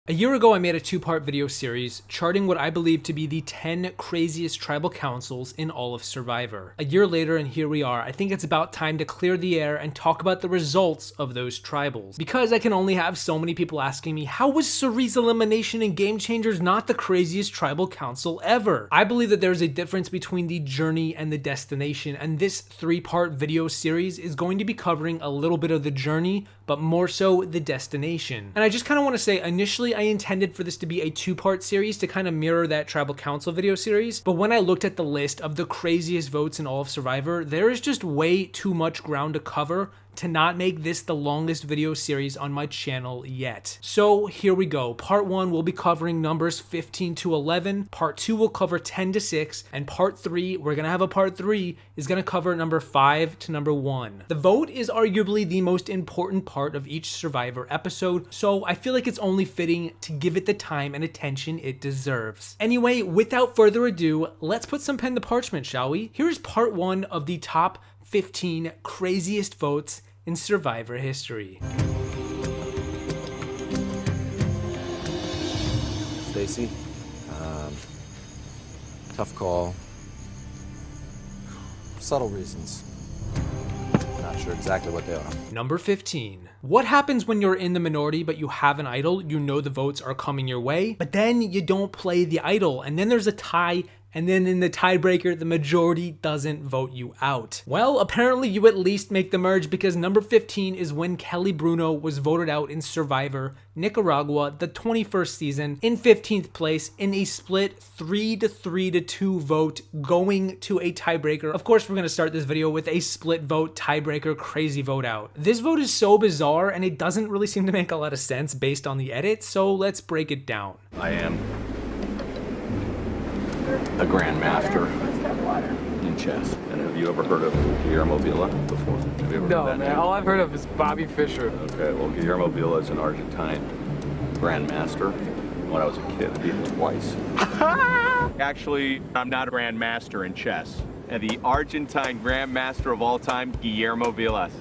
A year ago, I made a two-part video series charting what I believe to be the 10 craziest tribal councils in all of Survivor. A year later, and here we are, I think it's about time to clear the air and talk about the results of those tribals. Because I can only have so many people asking me, how was Surree's elimination in Game Changers not the craziest tribal council ever? I believe that there's a difference between the journey and the destination, and this three-part video series is going to be covering a little bit of the journey, but more so the destination. And I just kind of want to say, initially I intended for this to be a two-part series to kind of mirror that tribal council video series, but when I looked at the list of the craziest votes in all of Survivor, there is just way too much ground to cover to not make this the longest video series on my channel yet. So here we go. Part 1 will be covering numbers 15 to 11, part 2 will cover 10 to 6, and part 3, we're gonna have a part 3, is gonna cover number 5 to number 1. The vote is arguably the most important part of each Survivor episode, so I feel like it's only fitting to give it the time and attention it deserves. Anyway, without further ado, let's put some pen to parchment, shall we? Here's part 1 of the top 15 craziest votes in Survivor history. Stacy, tough call. Subtle reasons. Not sure exactly what they are. Number 15. What happens when you're in the minority but you have an idol, you know the votes are coming your way, but then you don't play the idol, and then there's a tie, and then in the tiebreaker, the majority doesn't vote you out? Well, apparently you at least make the merge, because number 15 is when Kelly Bruno was voted out in Survivor Nicaragua, the 21st season, in 15th place in a split 3-3-2 vote going to a tiebreaker. Of course, we're gonna start this video with a split vote tiebreaker crazy vote out. This vote is so bizarre and it doesn't really seem to make a lot of sense based on the edit, so let's break it down. I am a Grandmaster in chess. And have you ever heard of Guillermo Villa before? Have you ever heard No, of that man. name? All I've heard of is Bobby Fischer. Okay, well, Guillermo Villa is an Argentine Grandmaster. When I was a kid, I beat him twice. Actually, I'm not a Grandmaster in chess. And the Argentine Grandmaster of all time, Guillermo Villa.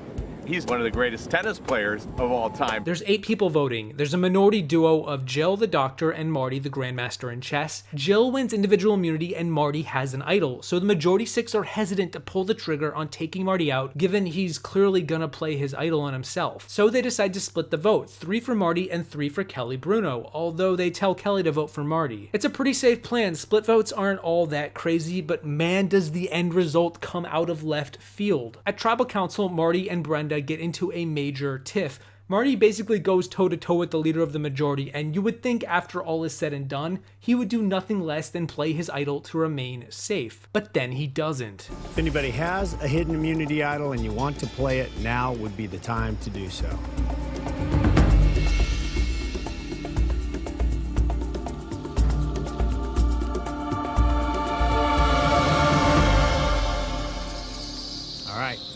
He's one of the greatest tennis players of all time. There's 8 people voting. There's a minority duo of Jill the Doctor and Marty the Grandmaster in chess. Jill wins individual immunity and Marty has an idol, so the majority 6 are hesitant to pull the trigger on taking Marty out, given he's clearly gonna play his idol on himself. So they decide to split the vote, 3 for Marty and 3 for Kelly Bruno, although they tell Kelly to vote for Marty. It's a pretty safe plan. Split votes aren't all that crazy, but man does the end result come out of left field. At Tribal Council, Marty and Brenda get into a major tiff. Marty basically goes toe-to-toe with the leader of the majority, and you would think after all is said and done, he would do nothing less than play his idol to remain safe. But then he doesn't. If anybody has a hidden immunity idol and you want to play it, now would be the time to do so.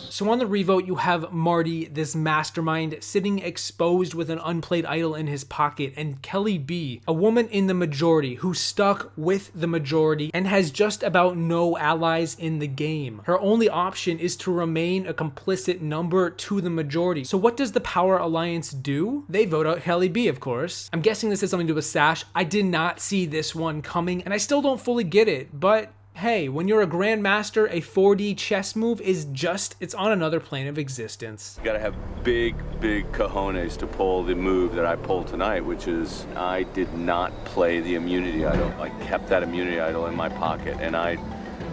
So on the revote, you have Marty, this mastermind, sitting exposed with an unplayed idol in his pocket, and Kelly B, a woman in the majority who stuck with the majority and has just about no allies in the game. Her only option is to remain a complicit number to the majority. So what does the Power Alliance do? They vote out Kelly B, of course. I'm guessing this has something to do with Sash. I did not see this one coming, and I still don't fully get it, but hey, when you're a Grandmaster, a 4D chess move is just, it's on another plane of existence. You gotta have big cojones to pull the move that I pulled tonight, which is I did not play the immunity idol. I kept that immunity idol in my pocket, and I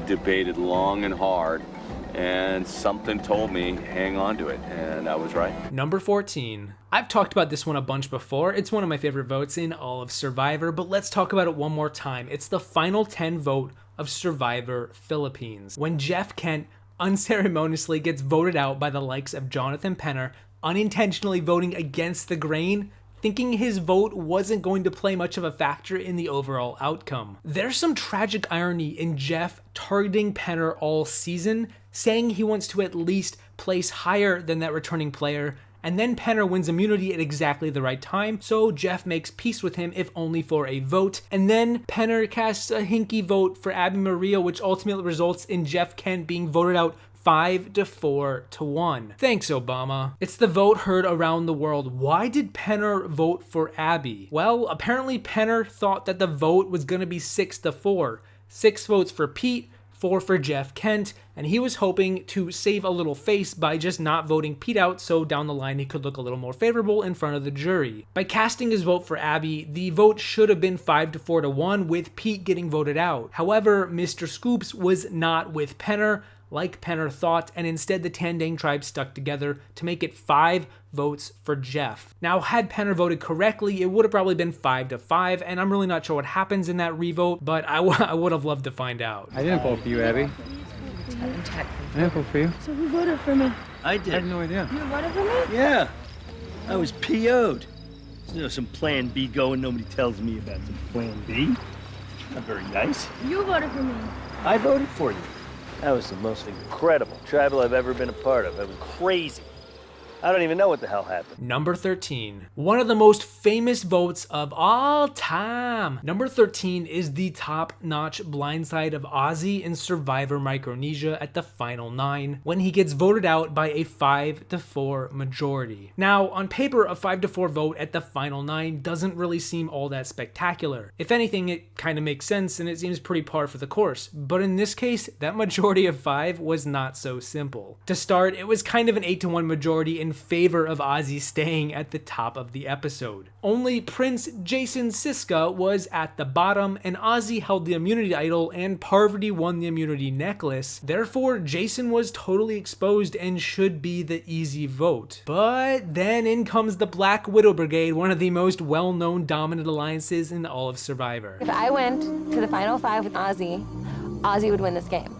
debated long and hard, and something told me hang on to it, and I was right. Number 14. I've talked about this one a bunch before. It's one of my favorite votes in all of Survivor, but let's talk about it one more time. It's the final 10 vote of Survivor Philippines, when Jeff Kent unceremoniously gets voted out by the likes of Jonathan Penner, unintentionally voting against the grain, thinking his vote wasn't going to play much of a factor in the overall outcome. There's some tragic irony in Jeff targeting Penner all season, saying he wants to at least place higher than that returning player, and then Penner wins immunity at exactly the right time, so Jeff makes peace with him if only for a vote, and then Penner casts a hinky vote for Abby Maria, which ultimately results in Jeff Kent being voted out 5-4-1. Thanks, Obama. It's the vote heard around the world. Why did Penner vote for Abby? Well, apparently Penner thought that the vote was going to be 6-4. 6 votes for Pete, 4 for Jeff Kent, and he was hoping to save a little face by just not voting Pete out so down the line he could look a little more favorable in front of the jury. By casting his vote for Abby, the vote should have been 5-4-1 with Pete getting voted out. However, Mr. Scoops was not with Penner, like Penner thought, and instead the Tandang tribe stuck together to make it 5 votes for Jeff. Now, had Penner voted correctly, it would have probably been 5-5, and I'm really not sure what happens in that revote, but I would have loved to find out. I didn't vote for you, Abby. I didn't vote for you. So who voted for me? I did. I had no idea. You voted for me? Yeah. I was PO'd. There's some plan B going. Nobody tells me about some plan B. Not very nice. You voted for me. I voted for you. That was the most incredible tribal I've ever been a part of. It was crazy. I don't even know what the hell happened. Number 13. One of the most famous votes of all time. Number 13 is the top-notch blindside of Ozzy in Survivor Micronesia at the final 9, when he gets voted out by a 5-4 majority. Now, on paper, a 5-4 vote at the final 9 doesn't really seem all that spectacular. If anything, it kind of makes sense and it seems pretty par for the course. But in this case, that majority of 5 was not so simple. To start, it was kind of an 8-1 majority in favor of Ozzy staying at the top of the episode. Only Prince Jason Siska was at the bottom, and Ozzy held the immunity idol and Parvati won the immunity necklace. Therefore, Jason was totally exposed and should be the easy vote. But then in comes the Black Widow Brigade, one of the most well-known dominant alliances in all of Survivor. If I went to the final 5 with Ozzy, Ozzy would win this game.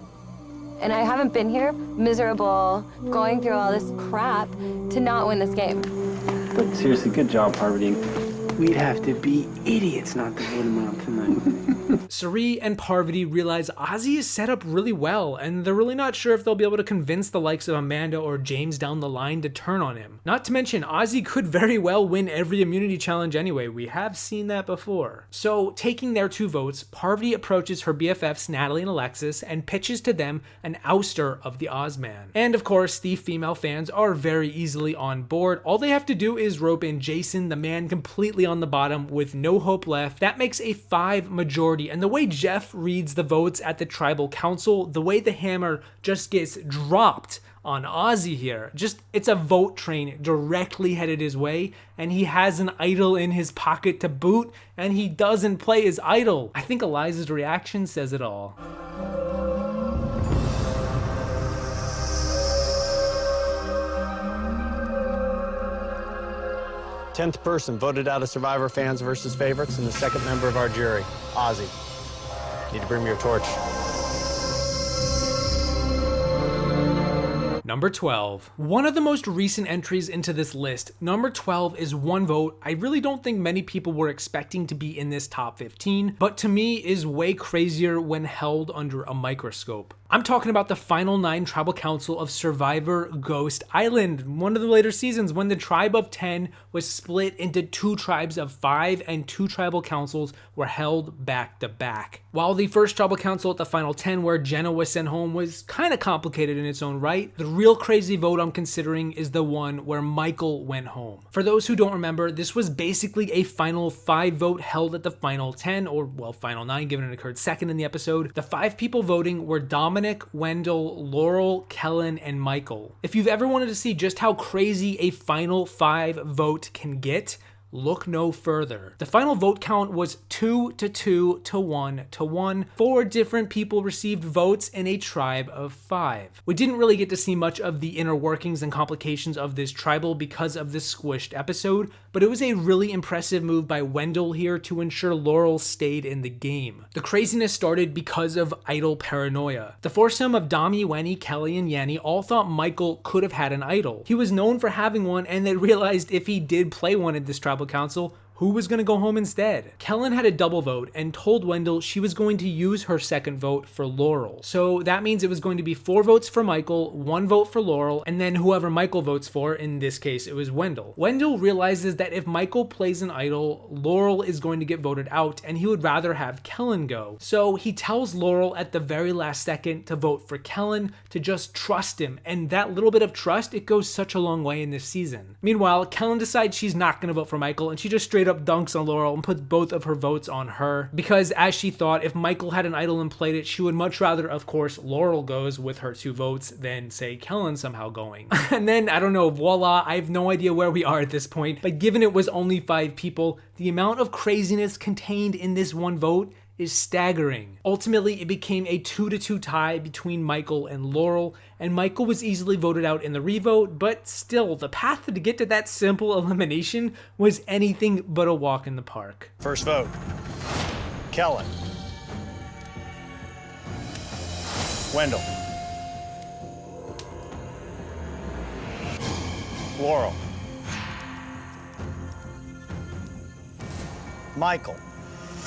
And I haven't been here, miserable, going through all this crap to not win this game. But seriously, good job, Parvati. We'd have to be idiots not to vote him out tonight. Sari and Parvati realize Ozzy is set up really well, and they're really not sure if they'll be able to convince the likes of Amanda or James down the line to turn on him. Not to mention, Ozzy could very well win every immunity challenge anyway. We have seen that before. So, taking their 2 votes, Parvati approaches her BFFs Natalie and Alexis and pitches to them an ouster of the Ozman. And of course, the female fans are very easily on board. All they have to do is rope in Jason, the man completely on the bottom with no hope left. That makes a 5 majority, and the way Jeff reads the votes at the tribal council, the way the hammer just gets dropped on Ozzy here, it's a vote train directly headed his way, and he has an idol in his pocket to boot, and he doesn't play his idol. I think Eliza's reaction says it all. 10th person voted out of Survivor fans versus favorites, and the 2nd member of our jury, Ozzy. Need to bring me your torch. Number 12. One of the most recent entries into this list, number 12 is one vote I really don't think many people were expecting to be in this top 15, but to me is way crazier when held under a microscope. I'm talking about the final 9 tribal council of Survivor Ghost Island, one of the later seasons when the tribe of 10 was split into 2 tribes of 5 and 2 tribal councils were held back to back. While the first tribal council at the final 10 where Jenna was sent home was kind of complicated in its own right, the real crazy vote I'm considering is the one where Michael went home. For those who don't remember, this was basically a final 5 vote held at the final 10, or well, final 9 given it occurred second in the episode. The 5 people voting were Dominic, Wendell, Laurel, Kellen, and Michael. If you've ever wanted to see just how crazy a final 5 vote can get, look no further. The final vote count was 2-2 to 1-1. 4 different people received votes in a tribe of 5. We didn't really get to see much of the inner workings and complications of this tribal because of this squished episode, but it was a really impressive move by Wendell here to ensure Laurel stayed in the game. The craziness started because of idol paranoia. The foursome of Dami, Wenny, Kelly, and Yanni all thought Michael could have had an idol. He was known for having one, and they realized if he did play one at this tribal council, Who was going to go home instead? Kellen had a double vote and told Wendell she was going to use her second vote for Laurel. So that means it was going to be 4 votes for Michael, 1 vote for Laurel, and then whoever Michael votes for, in this case it was Wendell. Wendell realizes that if Michael plays an idol, Laurel is going to get voted out and he would rather have Kellen go. So he tells Laurel at the very last second to vote for Kellen, to just trust him, and that little bit of trust, it goes such a long way in this season. Meanwhile, Kellen decides she's not going to vote for Michael and she just straight up dunks on Laurel and puts both of her votes on her, because as she thought, if Michael had an idol and played it, she would much rather, of course, Laurel goes with her 2 votes than, say, Kellen somehow going. And then, I don't know, voila, I have no idea where we are at this point, but given it was only 5 people, the amount of craziness contained in this one vote is staggering. Ultimately, it became a 2-2 tie between Michael and Laurel, and Michael was easily voted out in the revote, but still, the path to get to that simple elimination was anything but a walk in the park. First vote, Kellen. Wendell. Laurel. Michael.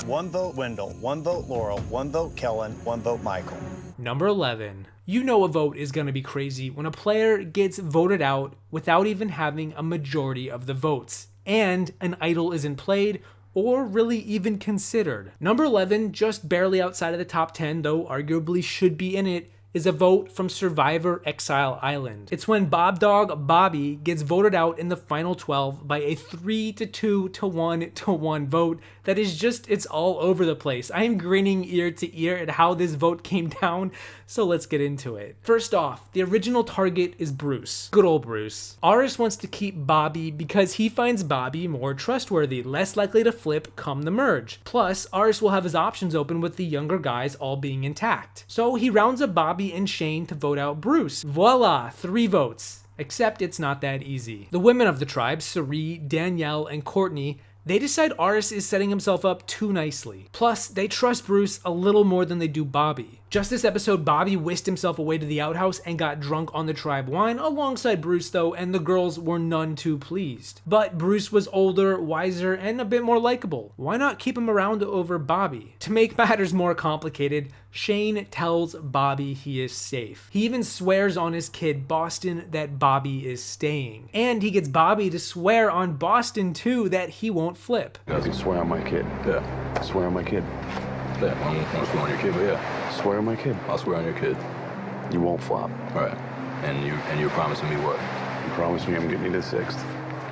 1 vote Wendell, 1 vote Laurel, 1 vote Kellen, 1 vote Michael. Number 11. You know a vote is going to be crazy when a player gets voted out without even having a majority of the votes, and an idol isn't played or really even considered. Number 11, just barely outside of the top 10, though arguably should be in it, is a vote from Survivor Exile Island. It's when Bob Dog Bobby gets voted out in the final 12 by a 3-2 to 1-1 vote that is just, it's all over the place. I am grinning ear to ear at how this vote came down, so let's get into it. First off, the original target is Bruce. Good old Bruce. Aris wants to keep Bobby because he finds Bobby more trustworthy, less likely to flip come the merge. Plus, Aris will have his options open with the younger guys all being intact. So he rounds up Bobby and Shane to vote out Bruce. Voila, 3 votes. Except it's not that easy. The women of the tribe, Cerie, Danielle, and Courtney, they decide Aris is setting himself up too nicely. Plus, they trust Bruce a little more than they do Bobby. Just this episode, Bobby whisked himself away to the outhouse and got drunk on the tribe wine alongside Bruce though, and the girls were none too pleased. But Bruce was older, wiser, and a bit more likable. Why not keep him around over Bobby? To make matters more complicated, Shane tells Bobby he is safe. He even swears on his kid Boston that Bobby is staying. And he gets Bobby to swear on Boston too that he won't flip. You can swear on my kid. Yeah. Swear on my kid. Yeah, I won't swear on your kid, but yeah. Swear on my kid. I'll swear on your kid. You won't flop. All right. And you're promising me what? You promise me I'm getting you to 6th.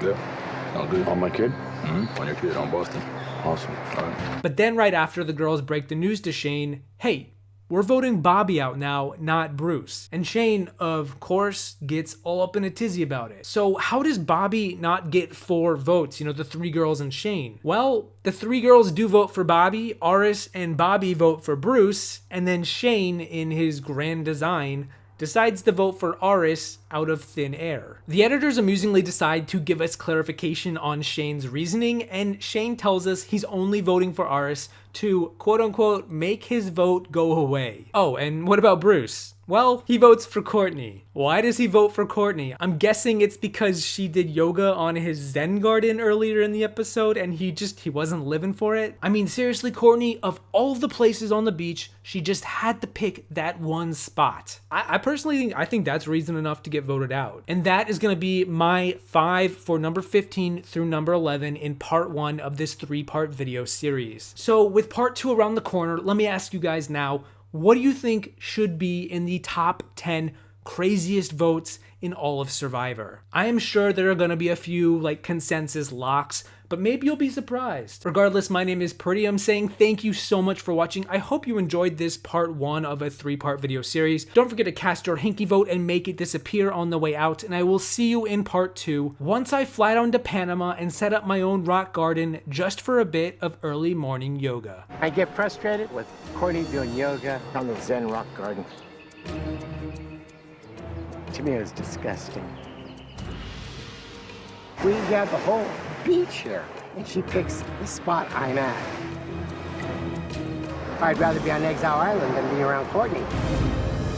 Yeah. Sounds good. On my kid? Mm-hmm. On your kid, on Boston. Awesome. All right. But then right after, the girls break the news to Shane, hey, we're voting Bobby out now, not Bruce. And Shane, of course, gets all up in a tizzy about it. So how does Bobby not get 4 votes? You know, the 3 girls and Shane. Well, the 3 girls do vote for Bobby, Aris and Bobby vote for Bruce, and then Shane, in his grand design, decides to vote for Aris out of thin air. The editors amusingly decide to give us clarification on Shane's reasoning, and Shane tells us he's only voting for Aris to, quote-unquote, make his vote go away. Oh, and what about Bruce? Well, he votes for Courtney. Why does he vote for Courtney? I'm guessing it's because she did yoga on his Zen garden earlier in the episode and he wasn't living for it. I mean, seriously, Courtney, of all the places on the beach, she just had to pick that one spot. I personally think that's reason enough to get voted out. And that is going to be my 5 for number 15 through number 11 in part 1 of this 3-part video series. So with part 2 around the corner, let me ask you guys now, what do you think should be in the top 10 craziest votes in all of Survivor? I am sure there are going to be a few like consensus locks, but maybe you'll be surprised. Regardless, my name is Peridiam saying thank you so much for watching. I hope you enjoyed this part 1 of a 3-part video series. Don't forget to cast your hinky vote and make it disappear on the way out, and I will see you in part 2 once I fly down to Panama and set up my own rock garden just for a bit of early morning yoga. I get frustrated with Courtney doing yoga on the Zen rock garden. To me, it was disgusting. We got the whole beach here, and she picks the spot I'm at. I'd rather be on Exile Island than be around Courtney.